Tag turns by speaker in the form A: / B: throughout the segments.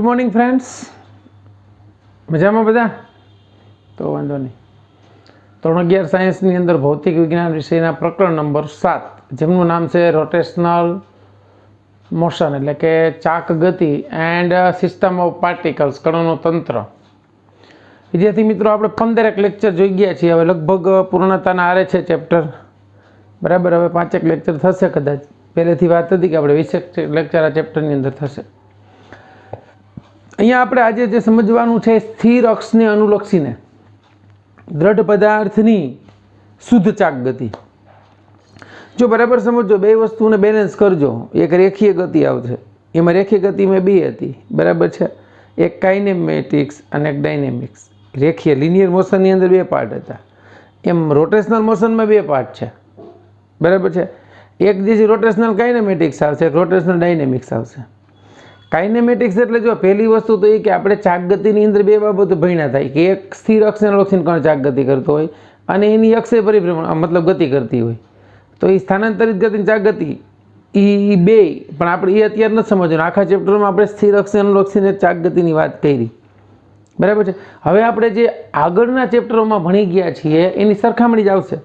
A: Morning friends, મજામાં બધા? તો વાંધો નહીં. 311 સાયન્સની અંદર ભૌતિક વિજ્ઞાન વિષયના પ્રકરણ નંબર 7, જેમનું નામ છે રોટેશનલ મોશન, એટલે કે ચાક ગતિ એન્ડ સિસ્ટમ ઓફ પાર્ટિકલ્સ, કણોનું તંત્ર. વિદ્યાર્થી મિત્રો, આપણે 15 લેક્ચર જોઈ ગયા છીએ. હવે લગભગ પૂર્ણતાના આરે છે ચેપ્ટર, બરાબર. હવે 5 લેક્ચર થશે કદાચ. પહેલેથી વાત હતી કે આપણે 20 લેક્ચર આ ચેપ્ટરની અંદર થશે. અહીંયા આપણે આજે જે સમજવાનું છે, સ્થિર અક્ષને અનુલક્ષીને દ્રઢ પદાર્થની શુદ્ધ ચાક ગતિ. જો બરાબર સમજો, બે વસ્તુને બેલેન્સ કરજો. એક રેખીય ગતિ આવશે, એમાં રેખીય ગતિમાં બે હતી, બરાબર છે. એક કાઇનેમેટિક્સ અને એક ડાયનેમિક્સ. રેખીય લિનિયર મોશનની અંદર બે પાર્ટ હતા, એમ રોટેશનલ મોશનમાં બે પાર્ટ છે, બરાબર છે. એક જે રોટેશનલ કાઇનેમેટિક્સ આવશે, એક રોટેશનલ ડાયનેમિક્સ આવશે. કાઇનેમેટિક્સ એટલે જો પહેલી વસ્તુ તો એ કે આપણે ચાક ગતિની અંદર બે બાબતો ભણ્યા થાય કે એક સ્થિર અક્ષને અનુલક્ષીને કણ ચાક ગતિ કરતો હોય અને એની અક્ષે પરિભ્રમણ મતલબ ગતિ કરતી હોય, તો એ સ્થાનાંતરિત ગતિની ચાક ગતિ એ બે. પણ આપણે એ અત્યારે નથી સમજવાનું. આખા ચેપ્ટરમાં આપણે સ્થિર અક્ષને અનુલક્ષીને ચાક ગતિની વાત કરી, બરાબર છે. હવે આપણે જે આગળના ચેપ્ટરોમાં ભણી ગયા છીએ એની સરખામણી જ આવશે,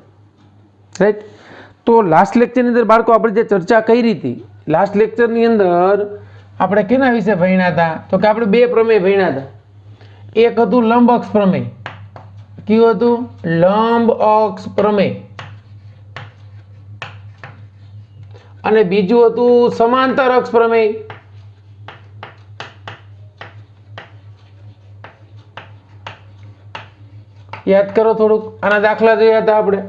A: રાઈટ. તો લાસ્ટ લેક્ચરની અંદર બાળકો આપણે જે ચર્ચા કરી હતી, લાસ્ટ લેક્ચરની અંદર આપણે કેના વિશે ભણ્યા હતા? તો કે આપણે બે પ્રમેય ભણ્યા હતા. એક હતું લંબ અક્ષ પ્રમેય. કયું હતું? લંબ અક્ષ પ્રમેય. અને બીજું હતું સમાંતર અક્ષ પ્રમેય. યાદ કરો થોડુંક, આના દાખલા જોયા હતા આપણે.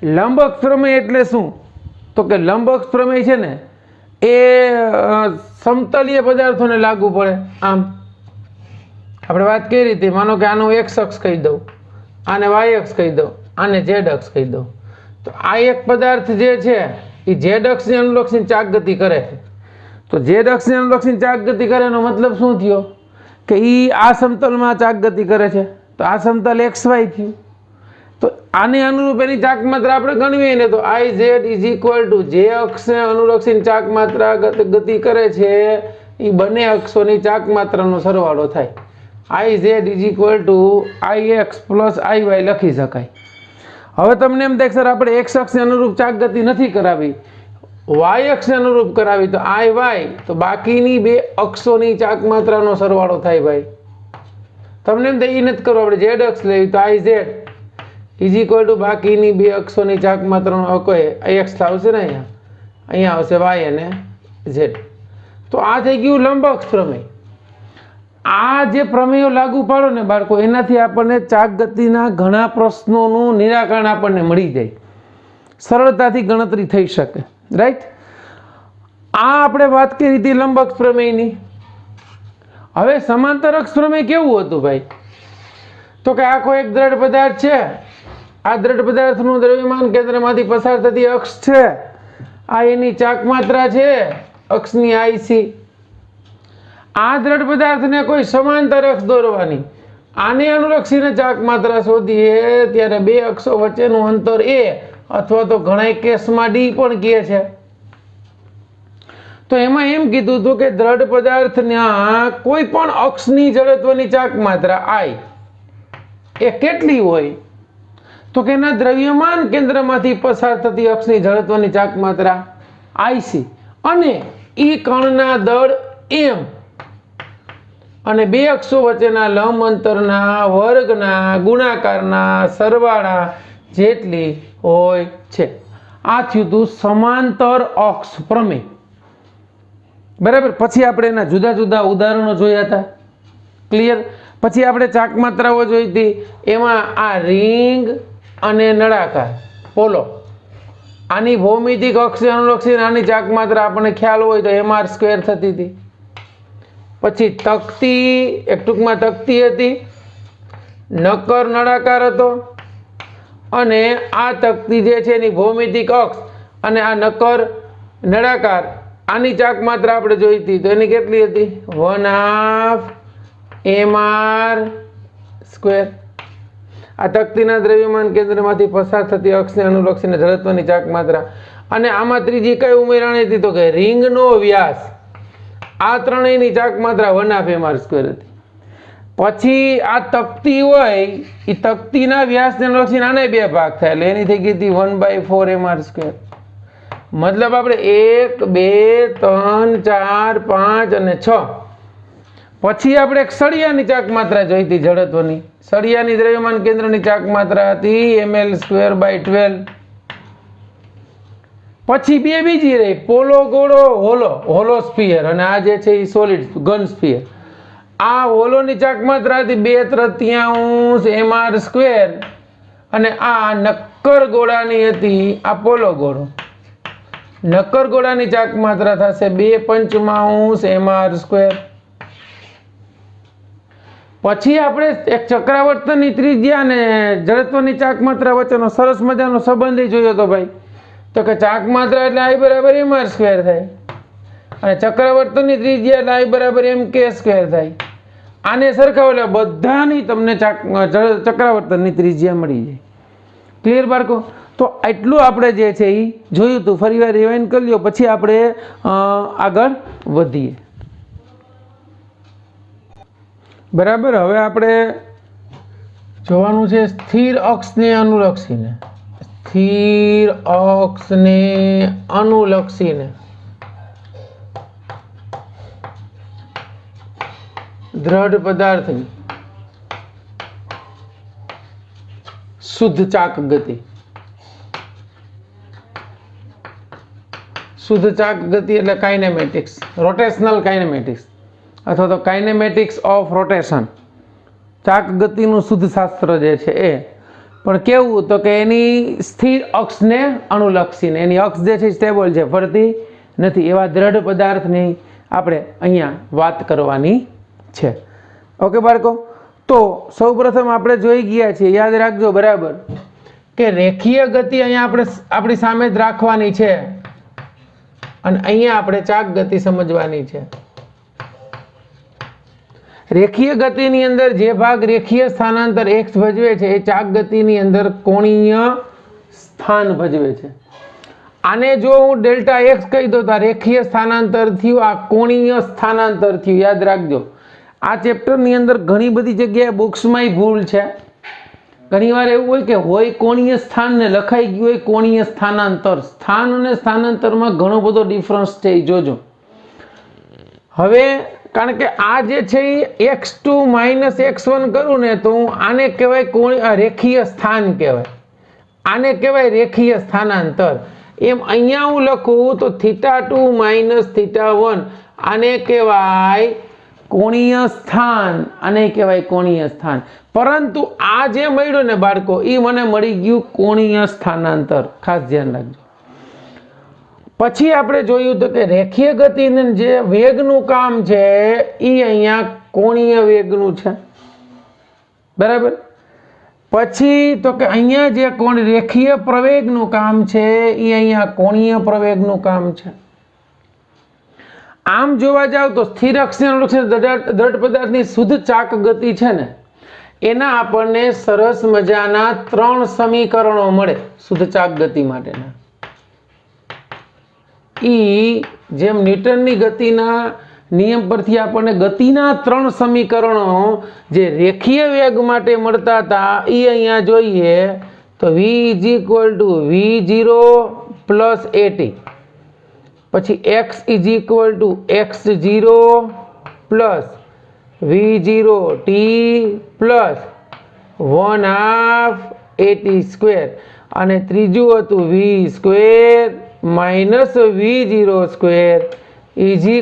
A: લંબ અક્ષ પ્રમેય એટલે શું? તો કે લંબ અક્ષ પ્રમેય છે ને એ સમતલીય પદાર્થોને લાગુ પડે. આમ આપણે વાત કઈ રીતે, માનો કે આનું એક્સ અક્ષ કહી દઉં, આને વાય અક્ષ કહી દઉં, આને ઝેડ અક્ષ કહી દઉં. તો આ એક પદાર્થ જે છે એ ઝેડ અક્ષને અનુલક્ષીને ચાક ગતિ કરે છે. તો ઝેડ અક્ષને અનુલક્ષીને ચાક ગતિ કરે એનો મતલબ શું થયો? કે એ આ સમતલમાં ચાક ગતિ કરે છે, તો આ સમતલ એક્સ વાય થયું. તો આને અનુરૂપ એની ચાક માત્રા આપણે ગણવીએ ને, તો આઈ ઝેડ ઇઝ ઇક્વલ ટુ જે અક્ષને અનુલક્ષીને ચાક માત્રા ગતિ કરે છે એ બંને અક્ષોની ચાક માત્રાનો સરવાળો થાય. I Z is equal to I X plus I Y લખી શકાય. હવે તમને એમ થાય સર આપણે એક્સ અક્ષને અનુરૂપ ચાક ગતિ નથી કરાવી, વાય અક્ષને અનુરૂપ કરાવી, તો આઈ વાય, તો બાકીની બે અક્ષોની ચાક માત્રાનો સરવાળો થાય ભાઈ. તમને એમ થાય એ નથી કરવું, આપણે ઝેડ અક્ષ લેવી, તો આઈ ઝેડ ઇઝ ઇક્વલ ટુ બાકીની બે અક્ષોની ચાક માત્રાનો એક્સ આવશે ને, અહીંયા આવશે વાય અને ઝેડ. તો આ થઈ ગયું લંબ અક્ષ પ્રમેય. આ જે પ્રમેયો લાગુ પાડો ને બાળકો, એનાથી આપણને ચાક ગતિના ઘણા પ્રશ્નોનું નિરાકરણ આપણને મળી જાય, સરળતાથી ગણતરી થઈ શકે, રાઈટ. આ આપણે વાત કરી હતી લંબ અક્ષ પ્રમેયની. હવે સમાંતર અક્ષ પ્રમેય કેવું હતું ભાઈ? તો કે આખો એક દ્રઢ પદાર્થ છે, આ દ્રઢ પદાર્થનું દ્રવ્યમાન કેન્દ્રમાંથી પસાર થતી અક્ષ છે, આ એની ચાક માત્રા છે અક્ષની આઈસી. આ દ્રઢ પદાર્થને કોઈ સમાંતર અક્ષ દોરવાની, આને અનુલક્ષીને ચાક માત્રા શોધીએ ત્યારે બે અક્ષો વચ્ચેનું અંતર એ, અથવા તો ઘણા કેસમાં ડી પણ કહે છે. તો એમાં એમ કીધું હતું કે દ્રઢ પદાર્થના કોઈ પણ અક્ષની જડત્વની ચાક માત્રા આઈ એ કેટલી હોય? તો કે એના દ્રવ્યમાન કેન્દ્રમાંથી પસાર થતી અક્ષની જડત્વની ચાક માત્રા આઈસી, અને ઈ કણના દળ એમ, અને બે અક્ષો વચ્ચેના લંબ અંતરના વર્ગના ગુણાકારના સરવાળા જેટલી હોય છે. આ થયું હતું સમાંતર અક્ષ પ્રમેય, બરાબર. પછી આપણે એના જુદા જુદા ઉદાહરણો જોયા હતા, ક્લિયર. પછી આપણે ચાક માત્રાઓ જોઈ હતી, એમાં આ રિંગ અને નળાકાર પોલો, આની ભૌમિતિક અક્ષને અનુલક્ષીને આની ચાક માત્રા આપણને ખ્યાલ હોય તો mr સ્ક્વેર થતી હતી. પછી તકતી, એક ટૂંકમાં તકતી હતી, નક્કર નળાકાર હતો, અને આ તકતી જે છે એની ભૌમિતિક અક્ષ અને આ નક્કર નળાકાર આની ચાક માત્રા આપણે જોઈ હતી, તો એની કેટલી હતી? 1/2 mr સ્ક્વેર. આ તકતીના દ્રવ્યમાન કેન્દ્રમાંથી પસાર થતી અક્ષને અનુલક્ષીને જડત્વની ચાક માત્રા. અને આમાં ત્રીજી કઈ ઉમેરાણી હતી? તો કે રિંગનો વ્યાસ આ ત્રણેયની ચાક માત્રા 1/2 mr² હતી. પછી આ તકતી હોય એ તકતીના વ્યાસને લક્ષીને આને 2 ભાગ થાય એટલે એની થઈ ગઈ હતી 1/4 mr². મતલબ આપણે 1 2 3 4 5 અને 6. પછી આપણે એક સળિયાની ચાક માત્રા જોઈ હતી જડત્વની. સળિયાની દ્રવ્યમાન કેન્દ્રની ચાક માત્રા હતી ml²/12. પછી બે બીજી રહી પોલો ગોળો હોલો સ્ફિયર અને આ જે છે એ સોલિડ ઘન સ્ફિયર. આ હોલોની ચાક માત્રા હતી 2/3 mr² અને આ નક્કર ગોળાની હતી આ પોલો ગોળો. નક્કર ગોળાની ચાક માત્રા થશે 2/5 mr². પછી આપણે એક ચક્રાવર્તનની ત્રિજ્યા અને જડત્વની ચાક માત્રા વચ્ચેનો સરસ મજાનો સંબંધ જોયો તો ભાઈ. તો કે ચાક માત્રા એટલે I = mr² થાય અને ચક્રાવર્તનની ત્રિજ્યા એટલે I = mk² થાય. આને સરખાવો એટલે બધાની તમને ચક્રાવર્તનની ત્રિજ્યા મળી જાય. ક્લિયર બાળકો? તો એટલું આપણે જે છે એ જોયું હતું. ફરીવાર રિવાઇન્ડ કરી લ્યો પછી આપણે આગળ વધીએ. બરાબર. હવે આપણે જોવાનું છે સ્થિર અક્ષને અનુલક્ષીને. સ્થિર અક્ષને અનુલક્ષીને દ્રઢ પદાર્થની શુદ્ધ ચાક ગતિ. શુદ્ધ ચાક ગતિ એટલે કાઇનેમેટિક્સ, રોટેશનલ કાઇનેમેટિક્સ અથવા તો કાઇનેમેટિક્સ ઓફ રોટેશન. ચાક ગતિનું શુદ્ધ શાસ્ત્ર જે છે એ પણ કેવું તો કે એની સ્થિર અક્ષને અનુલક્ષીને. એની અક્ષ જે છે સ્ટેબલ છે, ફરતી નથી. એવા દ્રઢ પદાર્થની આપણે અહીંયા વાત કરવાની છે. ઓકે બાળકો? તો સૌપ્રથમ આપણે જોઈ ગયા છીએ, યાદ રાખજો બરાબર, કે રેખીય ગતિ અહીંયા આપણે આપણી સામે જ રાખવાની છે અને અહીંયા આપણે ચાક ગતિ સમજવાની છે. રેખીય ગતિની અંદર જે ભાગ રેખીય સ્થાનાંતર x ભજવે છે એ ચાક ગતિની અંદર કોણીય સ્થાન ભજવે છે. આને જો હું ડેલ્ટા x કહી દઉં તો આ રેખીય સ્થાનાંતર થયું, આ કોણીય સ્થાનાંતર થયું. યાદ રાખજો, આ ચેપ્ટરની અંદર ઘણી બધી જગ્યાએ બુક્સમાંય ભૂલ છે. ઘણીવાર એવું હોય કે હોય કોણીય સ્થાન ને લખાઈ ગયું હોય કોણીય સ્થાનાંતર. સ્થાન અને સ્થાનાંતરમાં ઘણો બધો ડિફરન્સ છે, એ જોજો. હવે કારણ કે આ જે છે એ x2 - x1 કરું ને તો હું આને કહેવાય રેખીય સ્થાન કહેવાય, આને કહેવાય રેખીય સ્થાનાંતર. એમ અહીંયા હું લખું તો θ2 - θ1 આને કહેવાય કોણીય સ્થાન, આને કહેવાય કોણીય સ્થાન. પરંતુ આ જે મળ્યું ને બાળકો એ મને મળી ગયું કોણીય સ્થાનાંતર. ખાસ ધ્યાન રાખજો. પછી આપણે જોયું તો કે રેખીય ગતિને જે વેગનું કામ છે એ અહીંયા કોણીય વેગનું છે. બરાબર. પછી તો કે અહીંયા જે રેખીય પ્રવેગનું કામ છે એ અહીંયા કોણીય પ્રવેગનું કામ છે. આમ જોવા જાવ તો સ્થિર અક્ષને અનુલક્ષીને દ્રઢ પદાર્થની શુદ્ધ ચાક ગતિ છે ને એના આપણને સરસ મજાના 3 સમીકરણો મળે શુદ્ધ ચાક ગતિ માટેના. જેમ ન્યૂટનની ગતિના નિયમ પરથી આપણને ગતિના 3 સમીકરણો જે રેખીય વેગ માટે મળતા હતા એ અહીંયા જોઈએ તો v = v0 + at, પછી x = x0 + v0t + 1/2 at², અને ત્રીજું હતું v² - v02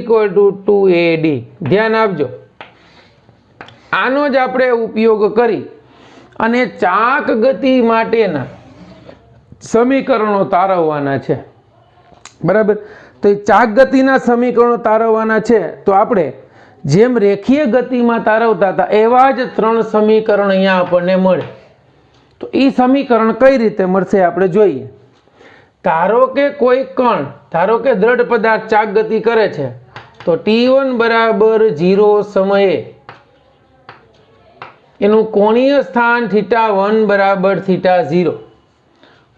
A: = 2ad. ધ્યાન આપજો, આનો જ આપણે ઉપયોગ કરી અને ચાક ગતિ માટેના સમીકરણો તારવવાના છે. બરાબર. તો એ ચાક ગતિના સમીકરણો તારવવાના છે તો આપણે જેમ રેખીય ગતિમાં તારવતા હતા એવા જ 3 સમીકરણ અહીંયા આપણને મળે. તો એ સમીકરણ કઈ રીતે મળશે આપણે જોઈએ. ધારો કે કોઈ કણ, ધારો કે દ્રઢ પદાર્થ ચાક ગતિ કરે છે તો t1 = 0 સમયે એનું કોણીય સ્થાન θ1 = θ0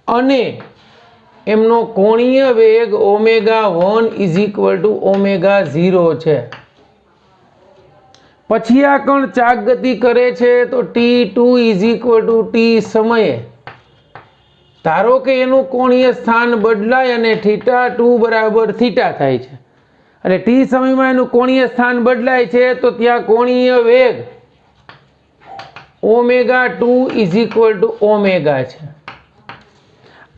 A: અને એમનો કોણીય વેગ ω1 = ω0 છે। પછી આ કણ ચાક ગતિ કરે છે તો t2 = t સમયે ધારો કે એનું કોણીય સ્થાન બદલાય અને θ2 = θ થાય છે, અને t સમયમાં એનું કોણીય સ્થાન બદલાય છે તો ત્યાં કોણીય વેગ ω2 = ω છે।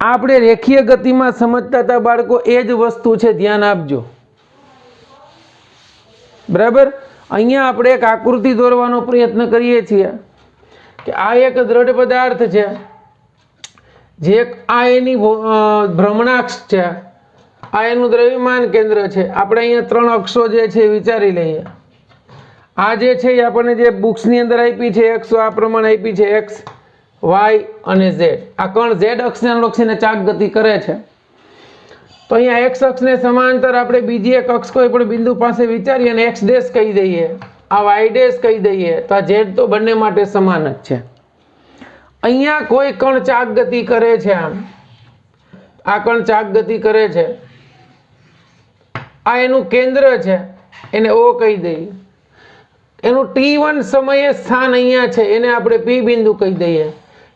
A: આપણે રેખીય ગતિમાં સમજતા હતા બાળકો, એ જ વસ્તુ છે, ધ્યાન આપજો। બરાબર, અહીંયા આપણે એક આકૃતિ દોરવાનો પ્રયત્ન કરીએ છીએ કે આ એક દ્રઢ પદાર્થ છે, જે આ એની ભ્રમણાક્ષ છે, આ એનું દ્રવ્યમાન કેન્દ્ર છે। આપણે અહીંયા 3 અક્ષો જે છે વિચારી લઈએ। આ જે છે એ આપણને જે બુક્સની અંદર આપી છે અક્ષો આ પ્રમાણે આપી છે, x y અને z। આ કણ z અક્ષને અનુલક્ષીને ચાક ગતિ કરે છે, તો અહીંયા x અક્ષને સમાંતર આપણે બીજી એક અક્ષ કોઈ પણ બિંદુ પાસે વિચારીએ અને x ડેશ કહી દઈએ, આ y ડેશ કહી દઈએ, તો આ z તો બંને માટે સમાન જ છે। અહીંયા કોઈ કણ ચાક ગતિ કરે છે, આ કણ ચાક ગતિ કરે છે, આ એનું કેન્દ્ર છે, એને O કહી દઈએ। એનું t1 સમયે સ્થાન અહીંયા છે, એને આપણે P બિંદુ કહી દઈએ।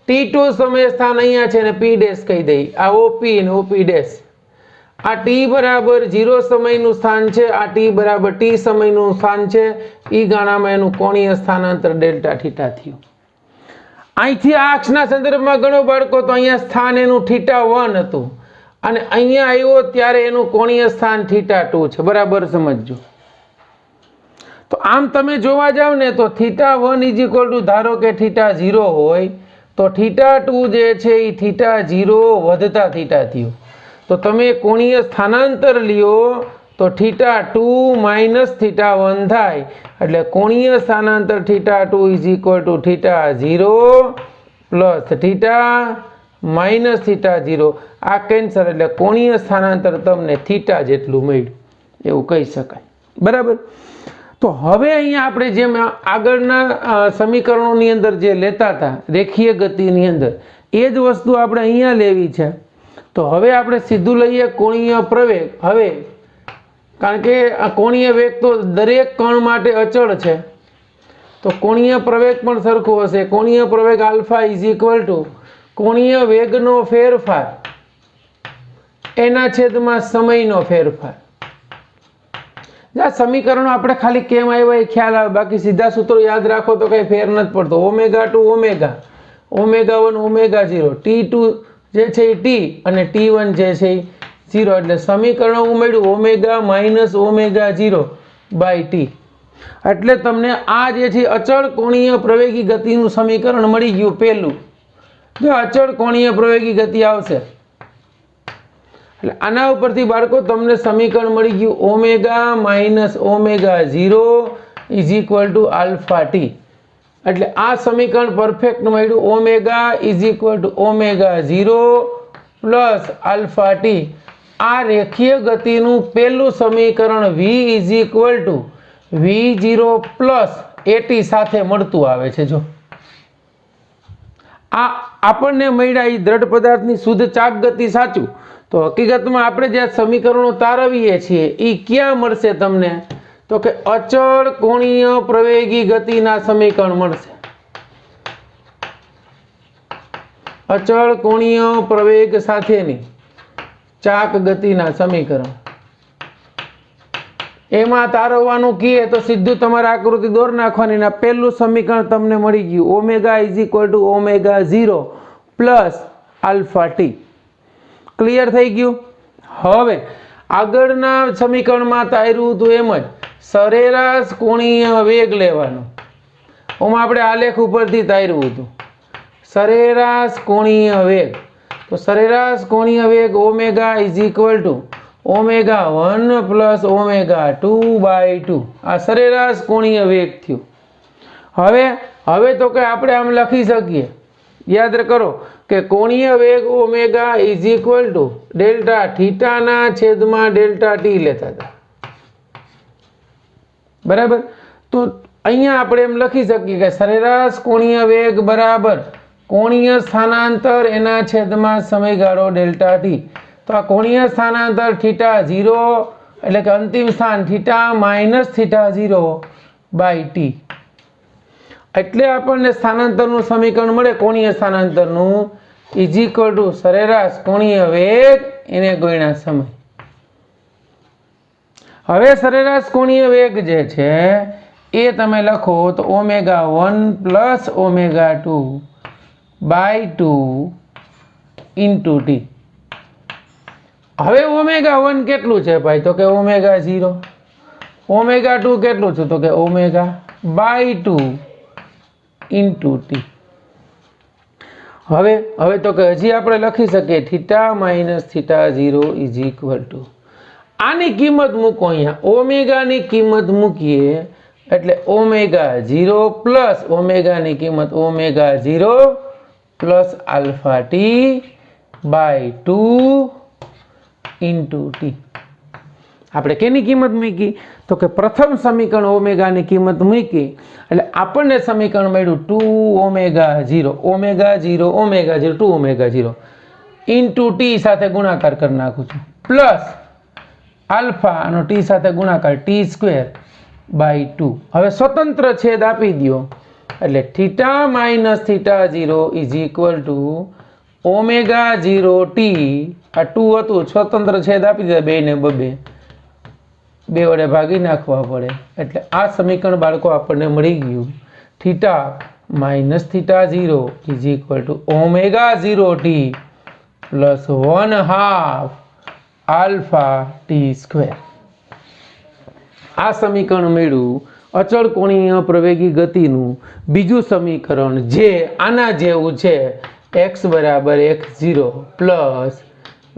A: t2 સમયે સ્થાન અહીંયા છે, એને P ડેશ કહી દઈએ, આ OP અને OP ડેશ। આ t = 0 સમયનું સ્થાન છે, આ t = t સમયનું સ્થાન છે, ઈ ગાણામાં એનું કોણીય સ્થાનાંતર ડેલ્ટા થીટા થયું। અહીંથી આ અક્ષના સંદર્ભમાં ગણો બાળકો, તો અહીંયા સ્થાન એનું θ1 હતું અને અહીંયા આવ્યો ત્યારે એનું કોણીય સ્થાન θ2 છે। બરાબર સમજજો। તો આમ તમે જોવા જાવ ને તો θ1 = ધારો કે θ0 હોય તો θ2 જે છે એ θ0 વધતા θ થયું। તો તમે કોણીય સ્થાનાંતર લ્યો તો θ2 - θ1 થાય, એટલે કોણીય સ્થાનાંતર θ2 = θ0 + θ -θ0। આ કેન્સર, એટલે કોણીય સ્થાનાંતર તમને θ જેટલું મળ્યું એવું કહી શકાય। બરાબર। તો હવે અહીંયા આપણે જેમ આગળના સમીકરણોની અંદર જે લેતા હતા રેખીય ગતિની અંદર, એ જ વસ્તુ આપણે અહીંયા લેવી છે। તો હવે આપણે સીધું લઈએ કોણીય પ્રવેગ। હવે કારણ કે આ કોણીય વેગ તો દરેક કણ માટે અચળ છે, તો કોણીય પ્રવેગ પણ સરખો હશે। કોણીય પ્રવેગ α = કોણીય વેગનો ફેરફાર એના છેદમાં સમયનો ફેરફાર। આ સમીકરણો આપણે ખાલી કેમ આવ્યા એ ખ્યાલ આવે, બાકી સીધા સૂત્રો યાદ રાખો તો કઈ ફેર નથી પડતો। ω2 ω, ω1 ω0, t2 જે છે એ t અને t1 જે છે એ 0, એટલે સમીકરણ ઉમેર્યું ω-ω0/t। એટલે તમને આ જે છે અચળ કોણીય પ્રવેગી ગતિનું સમીકરણ મળી ગયું। પહેલું જો અચળ કોણીય પ્રવેગી ગતિ આવશે એટલે આના ઉપરથી બાળકો તમને સમીકરણ મળી ગયું ω-ω0 = αt। એટલે આ સમીકરણ પરફેક્ટ મળ્યું। ω ω0 + αt। આ રેખીય ગતિનું પહેલું સમીકરણ v = v0 + at સાથે મળતું આવે છે। જો આ આપણને મળ્યા એ દ્રઢ પદાર્થની શુદ્ધ ચાક ગતિ સાચું, તો હકીકતમાં આપણે જે સમીકરણો તારવીએ છીએ એ ક્યાં મળશે તમને, તો કે અચળ કોણીય પ્રવેગી ગતિના સમીકરણ મળશે। અચળ કોણીય પ્રવેગ સાથેની ચાક ગતિના સમીકરણ એમાં તારવવાનું કીએ તો સીધું તમારે આકૃતિ દોર નાખવાની, ના પહેલું સમીકરણ તમને મળી ગયું ω = ω0 + αt। ક્લિયર થઈ ગયું। હવે આગળના સમીકરણમાં તાર્યું હતું એમ જ સરેરાશ કોણીય વેગ લેવાનો। ઓમાં આપણે આલેખ ઉપરથી તાર્યું હતું સરેરાશ કોણીય વેગ। તો સરેરાશ કોણીય વેગ ω = ω1 + ω2/2। આ સરેરાશ કોણીય વેગ થયું। હવે તો કે આપણે આમ લખી શકીએ, યાદ કરો કે કોણીય વેગ ω = ડેલ્ટા θ ના છેદમાં ડેલ્ટા t લેતા હતા। બરાબર। તો અહીંયા આપણે એમ લખી શકીએ કે સરેરાશ કોણીય વેગ બરાબર કોણીય સ્થાનાંતર એના છેદમાં સમયગાળો ડેલ્ટા t। તો આ કોણીય સ્થાનાંતર થીટા 0 એટલે કે અંતિમ સ્થાન theta minus theta 0 by T, એટલે આપણને સ્થાનાંતરનું સમીકરણ મળે કોણીય સ્થાનાંતરનું ઇઝ ઇક્વલ ટુ સરેરાશ કોણીય વેગ એને ગુણ્યા સમય. હવે સરેરાશ કોણીય વેગ જે છે એ તમે લખો તો ω1 પ્લસ ω2 બાય 2 ઇન્ટુ ટી. હવે ω1 કેટલું છે ભાઈ? તો કે ω0. ω2 કેટલું છે? તો કે ω બાય 2 ઇન્ટુ ટી. હવે તો કે હજી આપણે લખી શકીએ theta minus theta 0 is equal two, આની કિંમત મૂકો અહીંયા, ઓમેગાની કિંમત મૂકીએ એટલે ω0 પ્લસ ઓમેગાની કિંમત ω0 plus alpha T by 2 into T. આપણે કેની કિંમત મૂકી? તો કે પ્રથમ સમીકરણ ઓમેગાની કિંમત મૂકી એટલે આપણને સમીકરણ મળ્યું 2ω0 ω0 2ω0 ઇન્ટુ ટી સાથે ગુણાકાર કરી નાખું છું, પ્લસ આલ્ફા અને ટી સાથે ગુણાકાર ટી સ્ક્વેર બાય 2. હવે સ્વતંત્ર છેદ આપી દો એટલે theta minus theta 0 is equal to ω0 T, આ 2 હતું, સ્વતંત્ર છેદ આપી દીધા, બેને બબે, બે વડે ભાગી નાખવા પડે એટલે આ સમીકરણ બાળકો આપણને મળી ગયું. Theta minus theta 0 is equal to ω0 T plus 1/2 alpha T square. આ સમીકરણ મળ્યું અચળ કોણીય પ્રવેગી ગતિનું બીજું સમીકરણ, જે આના જેવું છે, x બરાબર x0 plus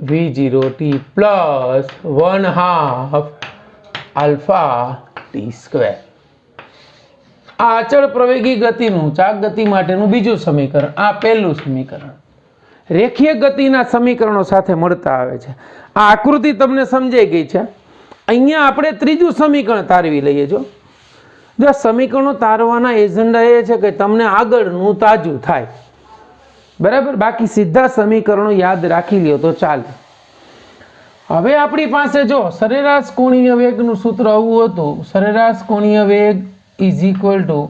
A: v0 T plus 1/2 alpha T square. આ અચળ પ્રવેગી ગતિનું ચાક ગતિ માટેનું બીજું સમીકરણ, આ પહેલું સમીકરણ રેખીય ગતિના સમીકરણો સાથે મળતા આવે છે. આ આકૃતિ તમને સમજાઈ ગઈ છે. અહીંયા આપણે ત્રીજું સમીકરણ તારવી લઈએ. જો સમીકરણો તારવાના એજન્ડા એ છે કે તમને આગળનું તાજું થાય, બરાબર. બાકી સીધા સમીકરણો યાદ રાખી લ્યો તો ચાલે. હવે આપણી પાસે જો સરેરાશ કોણીય વેગનું સૂત્ર આવું હતું, સરેરાશ કોણીય વેગ is equal to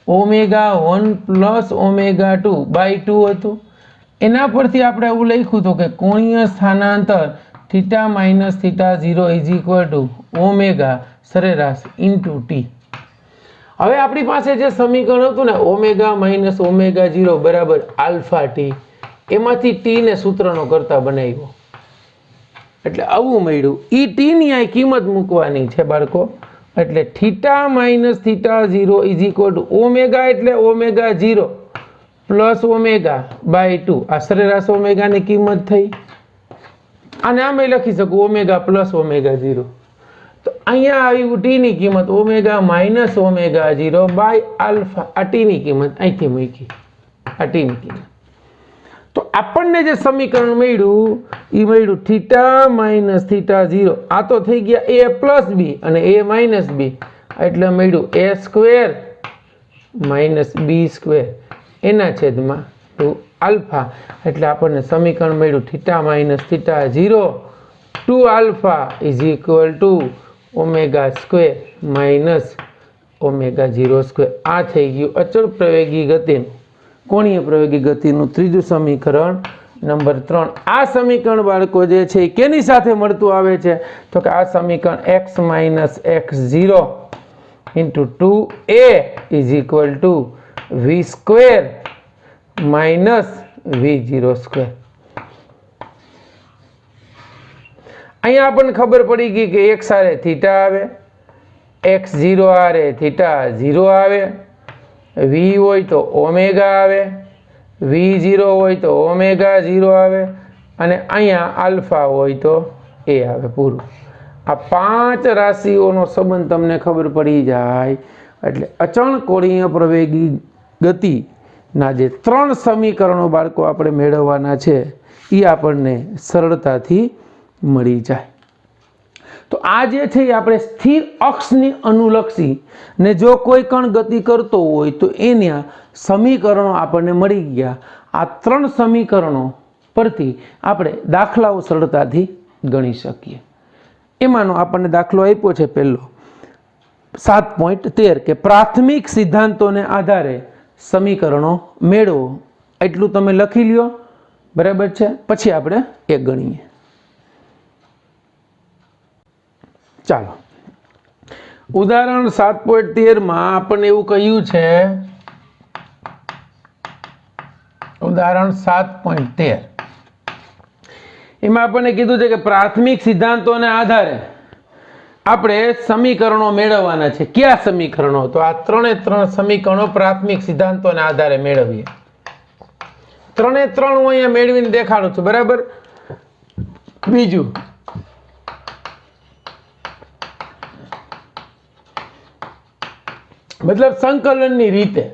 A: ω1 plus ω2 by 2 હતું. એના પરથી આપણે એવું લખ્યું હતું કે કોણીય સ્થાનાંતર theta minus theta 0 is equal to ω સરેરાશ ઇન્ટુ ટી. હવે આપણી પાસે જે સમીકરણ હતું ને ω માઇનસ ω0 બરાબર આલ્ફા ટી, એમાંથી ટીને સૂત્રનો કરતા બનાવ્યો એટલે આવું મળ્યું. ઈ ટીની આ કિંમત મૂકવાની છે બાળકો, એટલે theta minus theta 0 is equal to ω એટલે ω0 પ્લસ ω બાય 2. આ સરેરાશ ઓમેગાની કિંમત થઈ. આને આમે લખી શકું ω પ્લસ ω0. તો અહીંયા આવ્યું ટીની કિંમત ω માઇનસ ω0 બાય આલ્ફા. આ ટીની કિંમત અહીંથી મૂકી, આ ટીની કિંમત. તો આપણને જે સમીકરણ મળ્યું એ મળ્યું થીટા માઇનસ થીટા 0, આ તો થઈ ગયા a પ્લસ બી અને a માઇનસ બી, એટલે મળ્યું a square minus B square એના છેદમાં 2 આલ્ફા. એટલે આપણને સમીકરણ મળ્યું theta minus theta 0 2 alpha is equal to ω square minus ω0 square. આ થઈ ગયું અચળ પ્રવેગી ગતિનું કોણીય પ્રવેગી ગતિનું ત્રીજું સમીકરણ નંબર 3. આ સમીકરણ બાળકો જે છે એ કેની સાથે મળતું આવે છે? તો કે આ સમીકરણ x minus x0 into 2a is equal two v square minus v0 square. અહીંયા આપણને ખબર પડી ગઈ કે x આરે થીટા આવે, x0 આરે થીટા 0 આવે, v હોય તો ઓમેગા આવે, v0 હોય તો ω0 આવે, અને અહીંયા આલ્ફા હોય તો a આવે. પૂરું. આ 5 રાશિઓનો સંબંધ તમને ખબર પડી જાય એટલે અચળ કોણીય પ્રવેગી ગતિના જે 3 સમીકરણો બાળકો આપણે મેળવવાના છે એ આપણને સરળતાથી મળી જાય. તો આ જે છે એ આપણે સ્થિર અક્ષની અનુલક્ષી ને જો કોઈ કણ ગતિ કરતો હોય તો એના સમીકરણો આપણને મળી ગયા. આ 3 સમીકરણો પરથી આપણે દાખલાઓ સરળતાથી ગણી શકીએ. એમાંનો આપણને દાખલો આપ્યો છે પહેલો 7.13 કે પ્રાથમિક સિદ્ધાંતોને આધારે સમીકરણો મેળવો. એટલું તમે લખી લ્યો, બરાબર છે. પછી આપણે એક ગણીએ. ચાલો, ઉદાહરણ 7.13 માં આપણને એવું કહ્યું છે, ઉદાહરણ 7.13 એમાં આપણને કીધું છે કે પ્રાથમિક સિદ્ધાંતોને આધારે આપણે સમીકરણો મેળવવાના છે. કયા સમીકરણો? તો આ 3 સમીકરણો પ્રાથમિક સિદ્ધાંતોને આધારે મેળવીએ. 3 હું અહીંયા મેળવીને દેખાડું છું, બરાબર. બીજું, મતલબ સંકલનની રીતે.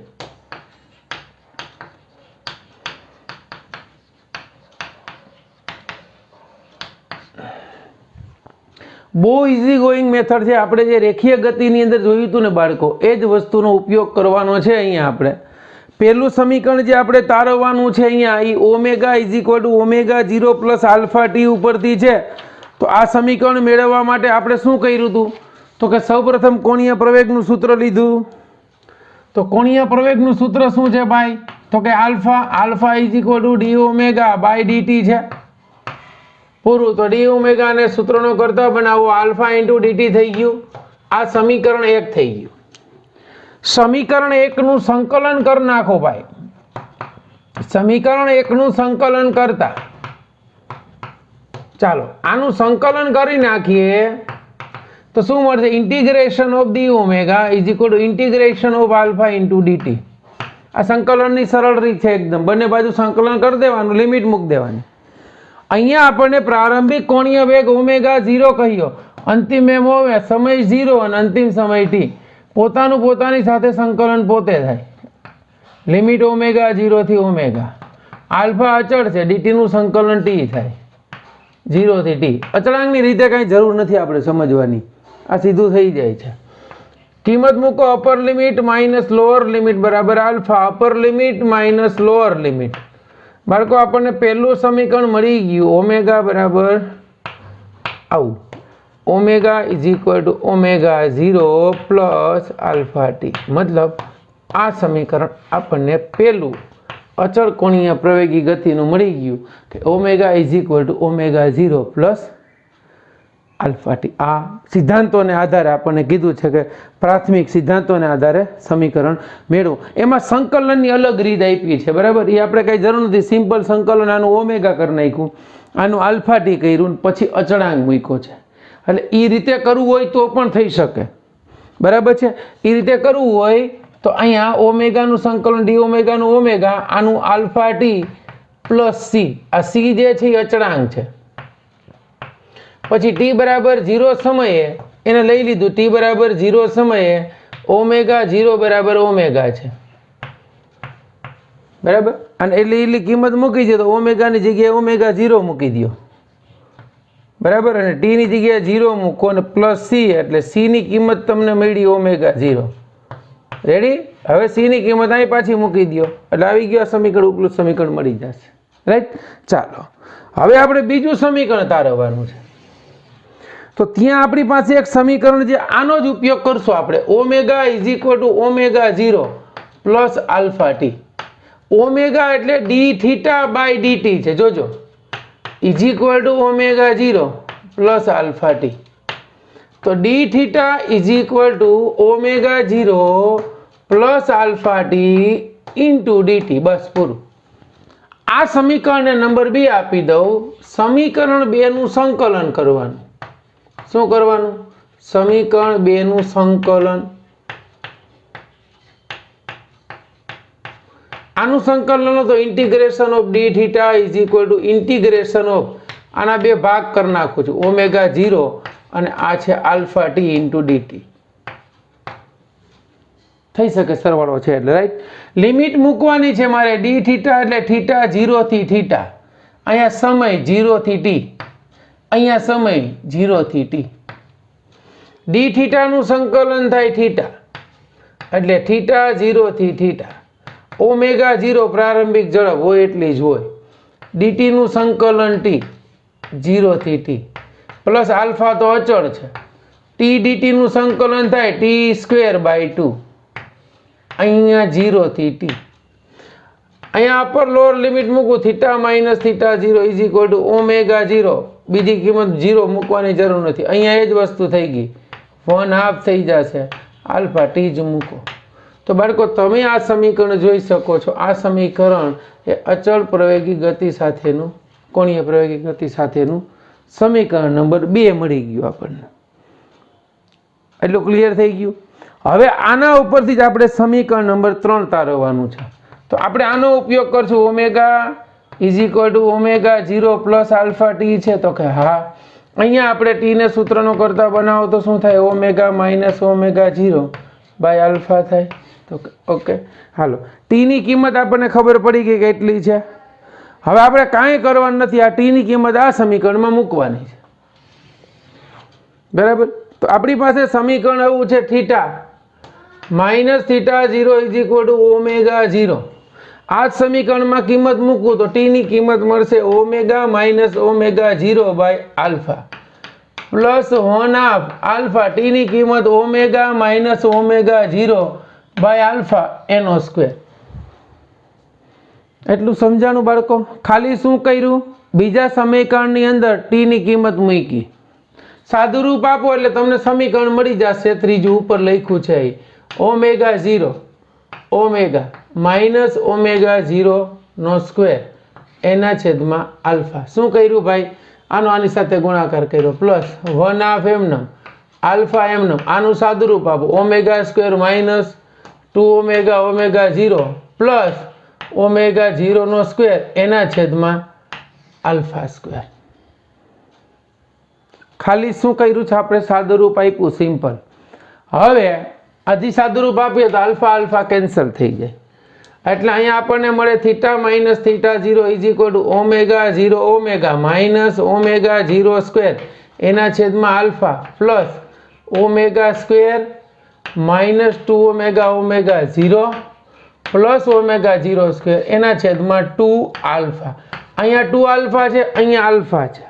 A: બહુ ઇઝી ગોઈંગ મેથડ છે. આપણે જે રેખીય ગતિની અંદર જોયું હતું ને બાળકો, એ જ વસ્તુનો ઉપયોગ કરવાનો છે. અહીંયા આપણે પહેલું સમીકરણ જે આપણે તારવવાનું છે અહીંયા, એ omega is equal to omega 0 plus alpha T ઉપરથી છે. તો આ સમીકરણ મેળવવા માટે આપણે શું કર્યું હતું? તો કે સૌપ્રથમ કોણીય પ્રવેગનું સૂત્ર લીધું. તો કોણીય પ્રવેગનું સૂત્ર શું છે ભાઈ? તો કે alpha is equal to D omega by DT છે. પૂરું. તો ડી ઓમેગા ને સૂત્રનો કરતા બનાવો, આલ્ફા ઇન્ટુ ડીટી થઈ ગયું. આ સમીકરણ 1 થઈ ગયું. સમીકરણ 1 નું સંકલન કરી નાખો ભાઈ. સમીકરણ 1 નું સંકલન કરતા ચાલો આનું સંકલન કરી નાખીએ તો શું મળશે? Integration of D omega is equal two integration of alpha into DT. આ સંકલનની સરળ રીત છે એકદમ. બંને બાજુ સંકલન કરી દેવાનું, લિમિટ મૂકી દેવાની. અહીંયા આપણને પ્રારંભિક કોણીય વેગ ઓમેગા 0 કહ્યો, અંતિમ એમ હોય સમય 0 અને અંતિમ સમય t. પોતાની સાથે સંકલન પોતે થાય. લિમિટ ઓમેગા 0 થી ઓમેગા. આલ્ફા અચળ છે, ડીટી નું સંકલન t થાય 0 થી t. અચળાંકની રીતે કાંઈ જરૂર નથી આપણે સમજવાની, આ સીધું થઈ જાય છે. કિંમત મૂકો, upper limit minus lower limit બરાબર alpha, upper limit minus lower limit. બાળકો આપણને પહેલું સમીકરણ મળી ગયું, ઓમેગા બરાબર આવું, omega is equal to omega 0 plus alpha T. મતલબ આ સમીકરણ આપણને પહેલું અચળ કોણીય પ્રવેગી ગતિનું મળી ગયું કે omega is equal to omega 0 plus alpha T. આ સિદ્ધાંતોને આધારે આપણને કીધું છે કે પ્રાથમિક સિદ્ધાંતોને આધારે સમીકરણ મેળવો. એમાં સંકલનની અલગ રીત આપી છે, બરાબર. એ આપણે કંઈ જરૂર નથી. સિમ્પલ સંકલન આનું ઓમેગા કરી નાખ્યું, આનું આલ્ફા ટી કર્યું, પછી અચળાંક મૂક્યો છે. એટલે એ રીતે કરવું હોય તો પણ થઈ શકે, બરાબર છે. એ રીતે કરવું હોય તો અહીંયા ઓમેગાનું સંકલન ડી ઓમેગાનું ઓમેગા, આનું આલ્ફા ટી પ્લસ સી. આ સી જે છે એ અચળાંક છે. પછી t બરાબર 0 સમયે એને લઈ લીધું, t બરાબર 0 સમયે ઓમેગા 0 બરાબર ઓમેગા છે, બરાબર. અને એટલી કિંમત મૂકી દો તો ઓમેગાની જગ્યાએ ઓમેગા 0 મૂકી દો, બરાબર. અને t ની જગ્યાએ 0 મૂકો અને પ્લસ c, એટલે c ની કિંમત તમને મળી ઓમેગા 0. રેડી? હવે c ની કિંમત અહીં પાછી મૂકી દો એટલે આવી ગયો સમીકરણ, ઉપલું સમીકરણ મળી જશે, રાઈટ. ચાલો હવે આપણે બીજું સમીકરણ તારવવાનું છે. તો ત્યાં આપણી પાસે એક સમીકરણ છે, આનો જ ઉપયોગ કરશું આપણે. Omega is equal to omega 0 plus alpha T. Omega એટલે ડી થીટા બાય ડીટી છે, જોજો. Is equal to omega 0 plus alpha T. તો D theta is equal to omega 0 plus alpha T into DT. બસ પૂરું. આ સમીકરણને number 2 આપી દઉં. સમીકરણ 2 નું સંકલન કરવાનું. શું કરવાનું? સમીકરણ 2 નું સંકલન. આનું સંકલન તો integration of D theta is equal two integration of, આના 2 ભાગ કરી નાખું છું, ઓમેગા 0 અને આ છે આલ્ફા ટી ઇન્ટુ ડીટી. થઈ શકે, સરવાળો છે એટલે, રાઈટ. લિમિટ મૂકવાની છે મારે. ડી થીટા એટલે થીટા 0 થી થીટા, અહીંયા સમય 0 થી ટી, અહીંયા સમય 0 થી ટી. ડી થીટાનું સંકલન થાય થીટા, એટલે થીટા 0 થી થીટા. ઓમેગા 0 પ્રારંભિક ઝડપ હોય એટલી જ હોય. ડીટીનું સંકલન ટી 0 થી ટી પ્લસ આલ્ફા તો અચળ છે ટી ડીટીનું સંકલન થાય t²/2 અહીંયા 0 થી ટી અહીંયા અપર લોઅર લિમિટ મૂકું theta minus theta 0 is equal to omega 0 બીજી કિંમત 0 મૂકવાની જરૂર નથી અહીંયા એ જ વસ્તુ થઈ ગઈ 1/2 થઈ જશે આલ્ફા ટી જ મૂકો તો બાળકો તમે આ સમીકરણ જોઈ શકો છો આ સમીકરણ એ અચળ પ્રવેગી ગતિ સાથેનું કોણીય પ્રવેગી ગતિ સાથેનું સમીકરણ નંબર 2 મળી ગયું આપણને એટલું ક્લિયર થઈ ગયું હવે આના ઉપરથી જ આપણે સમીકરણ નંબર 3 તારવવાનું છે તો આપણે આનો ઉપયોગ કરશું omega is equal to omega 0 plus alpha T છે તો કે હા અહીંયા આપણે ટીને સૂત્રનો કરતા બનાવો તો શું થાય omega minus omega 0 by alpha થાય તો ઓકે હાલો ટીની કિંમત આપણને ખબર પડી ગઈ કેટલી છે હવે આપણે કાંઈ કરવાનું નથી આ ટીની કિંમત આ સમીકરણમાં મૂકવાની છે બરાબર તો આપણી પાસે સમીકરણ એવું છે theta minus theta 0 is equal to omega 0 આ જ સમીકરણમાં કિંમત મૂકું તો ટીની કિંમત મળશે omega minus omega 0 by alpha plus 1/2 alpha ટીની કિંમત omega minus omega 0 by alpha એનો સ્ક્વેર એટલું સમજાણું બાળકો ખાલી શું કર્યું બીજા સમીકરણની અંદર ટીની કિંમત મૂકી સાદું રૂપ આપો એટલે તમને સમીકરણ મળી જશે ત્રીજું ઉપર લખ્યું છે ઓમેગા 0 ઓમેગા માઇનસ ઓમેગા 0 નો સ્ક્વેર એના છેદમાં આલ્ફા શું કર્યું ભાઈ આનો આની સાથે ગુણાકાર કર્યો પ્લસ 1/2 એમનમ આલ્ફા એમનમ આનું સાદું રૂપ આપો omega square minus 2 omega omega 0 plus omega 0 નો સ્ક્વેર એના છેદમાં આલ્ફા સ્ક્વેર ખાલી શું કર્યું છે આપણે સાદું રૂપ આપ્યું સિમ્પલ હવે આથી સાદું રૂપ આપીએ તો આલ્ફા આલ્ફા કેન્સલ થઈ જાય એટલે અહીંયા આપણને મળે theta minus theta 0 is equal to omega 0 omega minus omega 0 square એના છેદમાં alpha plus omega square minus 2 omega omega 0 plus omega 0 square એના છેદમાં 2 આલ્ફા અહીંયા 2 આલ્ફા છે અહીંયા આલ્ફા છે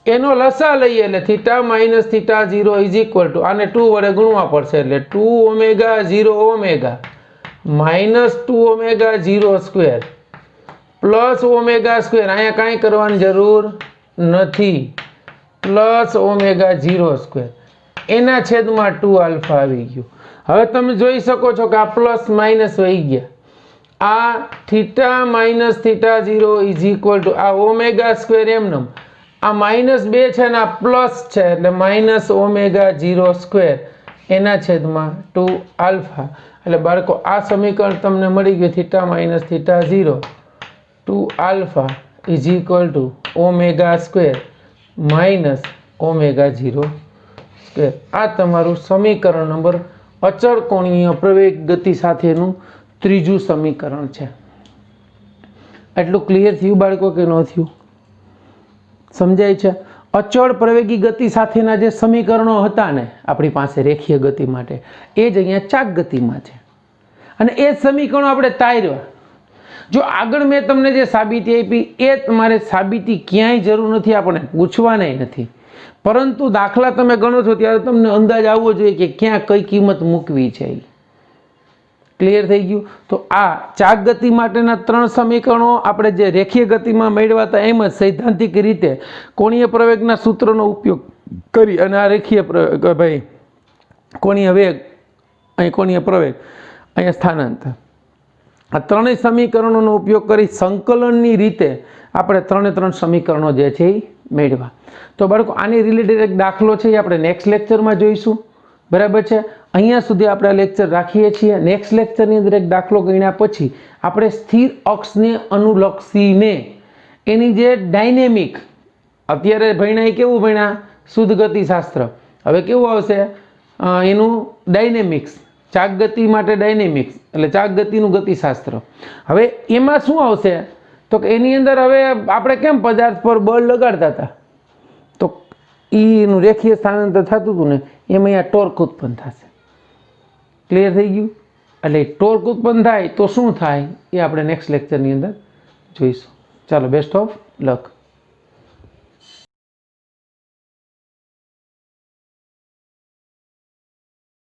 A: એનો લસા લઈએ એટલે theta minus theta 0 is equal two આને 2 વડે ગુણવા પડશે એટલે 2 omega 0 omega minus 2 omega 0 square plus omega square અહીંયા કાંઈ કરવાની જરૂર નથી પ્લસ ઓમેગા 0 સ્ક્વેર એના છેદમાં 2 આલ્ફા આવી ગયું હવે તમે જોઈ શકો છો કે આ પ્લસ માઇનસ વહી ગયા આ theta minus theta 0 is equal two આ ઓમેગા સ્ક્વેર એમનમ આ -2 છે ને આ પ્લસ છે એટલે માઇનસ ઓમેગા 0 સ્ક્વેર એના છેદમાં 2 આલ્ફા એટલે બાળકો આ સમીકરણ તમને મળી ગયું theta minus theta 0 2 alpha is equal to omega square minus omega 0 square આ તમારું સમીકરણ નંબર અચળ કોણીય પ્રવેગ ગતિ સાથેનું ત્રીજું સમીકરણ છે એટલું ક્લિયર થયું બાળકો કે ન થયું સમજાય છે અચળ પ્રવેગી ગતિ સાથેના જે સમીકરણો હતા ને આપણી પાસે રેખીય ગતિ માટે એ જ અહીંયા ચાક ગતિમાં છે અને એ જ સમીકરણો આપણે તાર્યા જો આગળ મેં તમને જે સાબિતી આપી એ તમારે સાબિતી ક્યાંય જરૂર નથી આપણને પૂછવાનાય નથી પરંતુ દાખલા તમે ગણો છો ત્યારે તમને અંદાજ આવવો જોઈએ કે ક્યાં કઈ કિંમત મૂકવી છે ક્લિયર થઈ ગયું તો આ ચાક ગતિ માટેના 3 સમીકરણો આપણે જે રેખીય ગતિમાં મેળવ્યા હતા એમ જ સૈદ્ધાંતિક રીતે કોણીય પ્રવેગના સૂત્રનો ઉપયોગ કરી અને આ રેખીય પ્રવેગ ભાઈ કોણીય વેગ અહીં કોણીય પ્રવેગ અહીંયા સ્થાનાંતર આ ત્રણેય સમીકરણોનો ઉપયોગ કરી સંકલનની રીતે આપણે 3 સમીકરણો જે છે એ મેળવ્યા તો બાળકો આની રિલેટેડ એક દાખલો છે એ આપણે નેક્સ્ટ લેક્ચરમાં જોઈશું બરાબર છે અહીંયા સુધી આપણે આ લેક્ચર રાખીએ છીએ નેક્સ્ટ લેક્ચરની અંદર એક દાખલો ગણ્યા પછી આપણે સ્થિર અક્ષને અનુલક્ષીને એની જે ડાયનેમિક અત્યારે ભણ્યા એ કેવું ભણ્યા શુદ્ધ ગતિશાસ્ત્ર હવે કેવું આવશે એનું ડાયનેમિક્સ ચાક ગતિ માટે ડાયનેમિક્સ એટલે ચાક ગતિનું ગતિશાસ્ત્ર હવે એમાં શું આવશે તો કે એની અંદર હવે આપણે કેમ પદાર્થ પર બળ લગાડતા હતા તો એનું રેખીય સ્થાનાંતર થતું હતું ને એમાં અહીંયા ટોર્ક ઉત્પન્ન થશે ક્લિયર થઈ ગયું એટલે ટોર્ક ઉત્પન્ન થાય તો શું થાય એ આપણે નેક્સ્ટ લેક્ચરની અંદર જોઈશું ચાલો બેસ્ટ ઓફ લક.